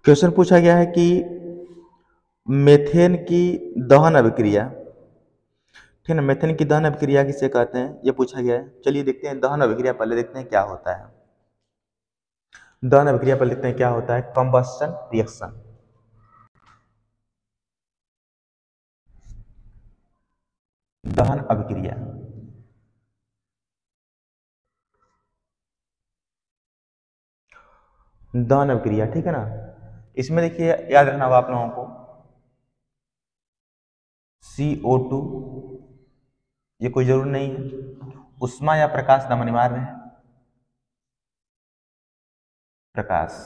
Question पूछा गया है कि मेथेन की दहन अभिक्रिया, ठीक है ना। मेथेन की दहन अभिक्रिया किसे कहते हैं, ये पूछा गया है। चलिए देखते हैं दहन अभिक्रिया, पहले देखते हैं क्या होता है। दहन अभिक्रिया पर देखते हैं क्या होता है। कंबस्टन रिएक्शन, दहन अभिक्रिया। दहन अभिक्रिया, ठीक है ना। इसमें देखिए याद रखना होगा आप लोगों को, CO2 ये कोई जरूरी नहीं है, उष्मा या प्रकाश दम अनिवार्य है। प्रकाश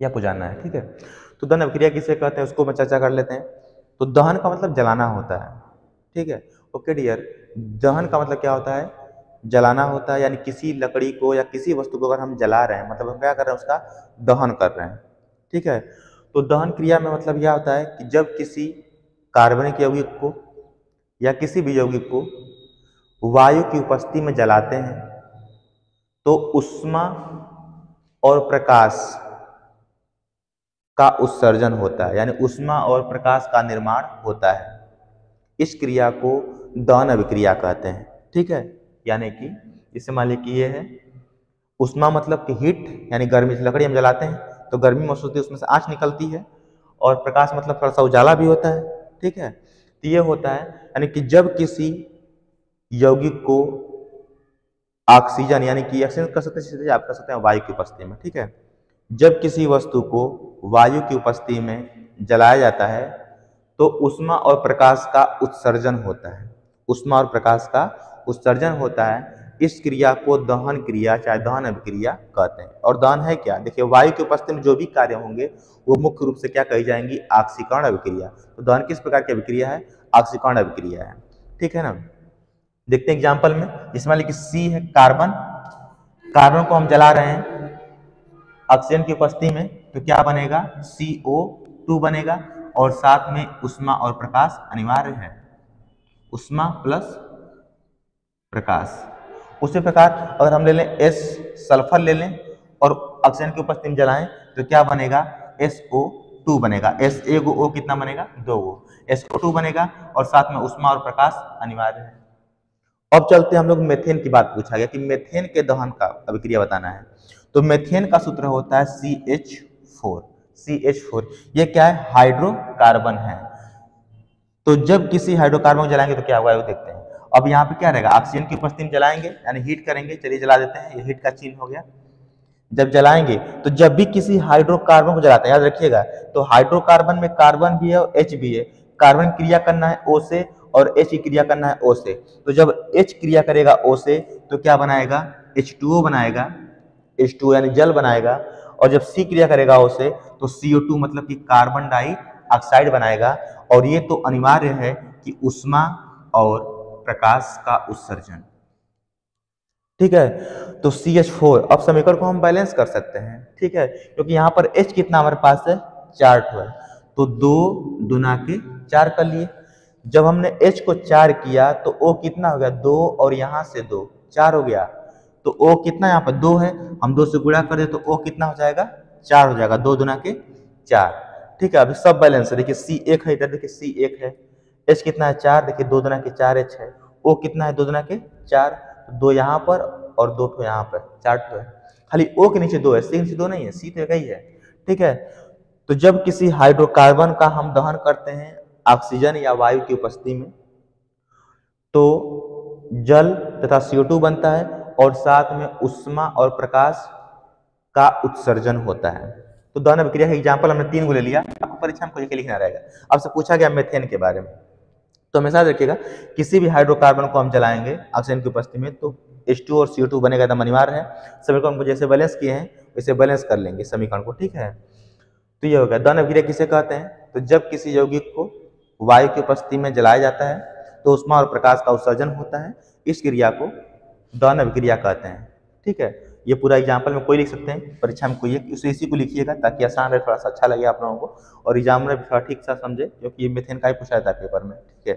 या आपको जानना है, ठीक है। तो दहन अभिक्रिया किसे कहते हैं उसको मैं चर्चा कर लेते हैं। तो दहन का मतलब जलाना होता है, ठीक है। ओके डियर, दहन का मतलब क्या होता है, जलाना होता है। यानी किसी लकड़ी को या किसी वस्तु को अगर हम जला रहे हैं, मतलब हम क्या कर रहे हैं, उसका दहन कर रहे हैं, ठीक है। तो दहन क्रिया में मतलब यह होता है कि जब किसी कार्बनिक यौगिक को या किसी भी यौगिक को वायु की उपस्थिति में जलाते हैं तो उष्मा और प्रकाश का उत्सर्जन होता है, यानी उष्मा और प्रकाश का निर्माण होता है। इस क्रिया को दहन अभिक्रिया कहते हैं, ठीक है। यानी कि इससे मान लीजिए कि ये है उष्मा मतलब कि हीट, यानी गर्मी। लकड़ी हम जलाते हैं तो गर्मी महसूस होती है, उसमें से आंच निकलती है। और प्रकाश मतलब थोड़ा सा उजाला भी होता है, ठीक है। तो ये होता है, यानी कि जब किसी यौगिक को ऑक्सीजन, यानी कि ऑक्सीजन कर सकते हैं, आप कर सकते हैं वायु की उपस्थिति में, ठीक है। जब किसी वस्तु को वायु की उपस्थिति में जलाया जाता है तो उष्मा और प्रकाश का उत्सर्जन होता है। उष्मा और प्रकाश का उत्सर्जन होता है। इस क्रिया को दहन क्रिया चाहे दहन अभिक्रिया कहते हैं। और दहन है क्या, देखिए वायु की उपस्थिति में जो भी कार्य होंगे वो मुख्य रूप से क्या कही जाएंगी, ऑक्सीकरण अभिक्रिया। तो दहन किस प्रकार की अभिक्रिया है, ऑक्सीकरण अभिक्रिया है, ठीक है ना। देखते हैं एग्जाम्पल में, इसमें लिखिए सी है कार्बन, कार्बन को हम जला रहे हैं ऑक्सीजन की उपस्थिति में, तो क्या बनेगा, CO2 बनेगा। और साथ में उष्मा और प्रकाश अनिवार्य है, उष्मा प्लस प्रकाश। उसी प्रकार अगर हम ले लें S सल्फर ले लें और ऑक्सीजन की उपस्थिति में जलाएं तो क्या बनेगा, SO2 बनेगा। S एगो O कितना बनेगा, 2 गो SO2 बनेगा। और साथ में उष्मा और प्रकाश अनिवार्य है। अब चलते हैं हम लोग मेथेन की बात पूछा गया कि मेथेन के दहन का अभिक्रिया बताना है। तो मेथेन का सूत्र होता है CH4। CH4 ये क्या है, हाइड्रोकार्बन है। तो जब किसी हाइड्रोकार्बन को जलाएंगे तो क्या होगा वो देखते हैं। अब यहाँ पे क्या रहेगा, ऑक्सीजन की उपस्थिति में जलाएंगे यानी हीट करेंगे। चलिए जला देते हैं, ये हीट का चिन्ह हो गया। जब जलाएंगे तो जब भी किसी हाइड्रोकार्बन को जलाते हैं, याद रखिएगा, तो हाइड्रोकार्बन में कार्बन भी है और H भी है। कार्बन क्रिया करना है O से और H की क्रिया करना है O से। तो जब H क्रिया करेगा O से तो क्या बनाएगा, H2O बनाएगा, H2O यानी जल बनाएगा। और जब C क्रिया करेगा O से तो CO2 मतलब कि कार्बन डाइऑक्साइड बनाएगा। और ये तो अनिवार्य है कि उष्मा और प्रकाश का उत्सर्जन, ठीक है। तो CH4, अब समीकरण को हम बैलेंस कर सकते हैं, ठीक है, क्योंकि यहाँ पर H कितना हमारे पास है, 4 है। तो 2 दुना के 4 कर लिए। जब हमने H को 4 किया तो O कितना हो गया, 2 और यहाँ से 2 4 हो गया। तो O कितना यहाँ पर 2 है, हम 2 से गुणा कर दे तो O कितना हो जाएगा, 4 हो जाएगा। 2 दुना के 4, ठीक है। अभी सब बैलेंस है। देखिए C1 है इधर, देखिए C1 है। H कितना है, 4, देखिए 2 दुना के 4 H है। O कितना है, 2 दुना के 4, 2 यहाँ पर और 2 ठो यहाँ पर, 4 ठो है। खाली O के नीचे 2 है, C के नीचे 2 नहीं है, C तो एक ही है, ठीक है। तो जब किसी हाइड्रोकार्बन का हम दहन करते हैं ऑक्सीजन या वायु की उपस्थिति में तो जल तथा CO2 बनता है और साथ में उष्मा और प्रकाश का उत्सर्जन होता है। तो दहन अभिक्रिया का एग्जाम्पल हमने 3 को ले लिया। आपको परीक्षा में कोई लिखना रहेगा। अब से पूछा गया मेथेन के बारे में, तो हमेशा रखिएगा किसी भी हाइड्रोकार्बन को हम जलाएंगे ऑक्सीजन की उपस्थिति में तो H2 और CO2 बनेगा, एकदम अनिवार्य है। समीकरण को जैसे बैलेंस किए हैं वैसे बैलेंस कर लेंगे समीकरण को, ठीक है। तो ये हो गया। दहन अभिक्रिया किसे कहते हैं, तो जब किसी यौगिक को वायु की उपस्थिति में जलाया जाता है तो उष्मा और प्रकाश का उत्सर्जन होता है। इस क्रिया को दहन अभिक्रिया कहते हैं, ठीक है। ये पूरा एग्जाम्पल में कोई लिख सकते हैं, परीक्षा में कोई एक इसी को लिखिएगा ताकि आसान रहे, थोड़ा सा अच्छा लगे आप लोगों को और एग्जाम में भी थोड़ा ठीक सा समझे, क्योंकि ये मेथेन का ही पूछा जाता है पेपर में, ठीक है।